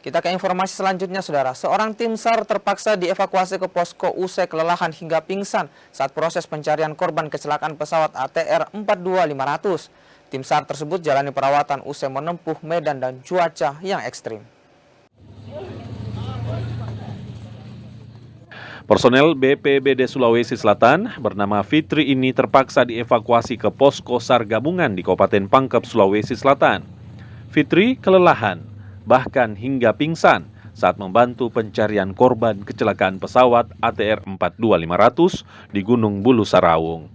Kita ke informasi selanjutnya, Saudara. Seorang tim SAR terpaksa dievakuasi ke posko usai kelelahan hingga pingsan saat proses pencarian korban kecelakaan pesawat ATR 42500. Tim SAR tersebut jalani perawatan usai menempuh medan dan cuaca yang ekstrim. Personel BPBD Sulawesi Selatan bernama Fitri ini terpaksa dievakuasi ke posko SAR gabungan di Kabupaten Pangkep, Sulawesi Selatan. Fitri kelelahan, bahkan hingga pingsan saat membantu pencarian korban kecelakaan pesawat ATR 42500 di Gunung Bulu Sarawung.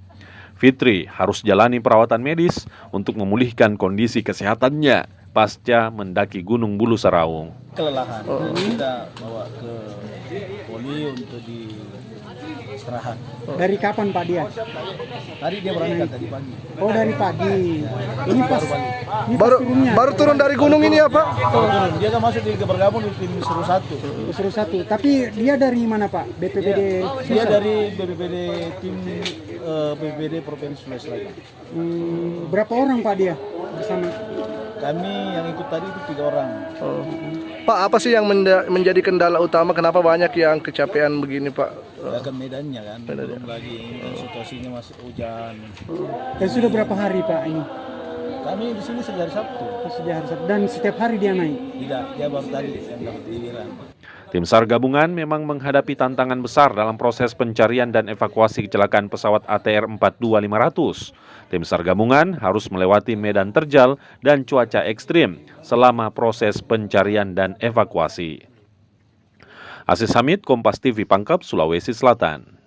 Fitri harus jalani perawatan medis untuk memulihkan kondisi kesehatannya pasca mendaki Gunung Bulu Sarawung. Kelelahan, kita bawa ke poli untuk diistirahat. Dari kapan Pak dia? Tadi dia berangkat tadi pagi. Oh, dari pagi. Ini pas Baru turun dari gunung ini ya Pak? Turun, dia kan masuk di bergabung di tim Seru 1. Seru 1. Tapi dia dari mana Pak? BPBD? Dia dari BPBD tim BPBD Provinsi Sulawesi Selatan. Berapa orang Pak dia bersama? Kami yang ikut tadi itu 3 orang. Pak, apa sih yang menjadi kendala utama? Kenapa banyak yang kecapean begini Pak? Ya kan medannya kan, belum lagi situasinya masih hujan. Dan sudah berapa hari Pak ini? Kami di sini sejak hari Sabtu. Sejak hari Sabtu. Dan setiap hari dia naik? Tidak, dia baru tadi yang dapat giliran. Tim SAR gabungan memang menghadapi tantangan besar dalam proses pencarian dan evakuasi kecelakaan pesawat ATR 42500. Tim SAR gabungan harus melewati medan terjal dan cuaca ekstrim selama proses pencarian dan evakuasi. Aziz Hamid, Kompas TV Pangkep, Sulawesi Selatan.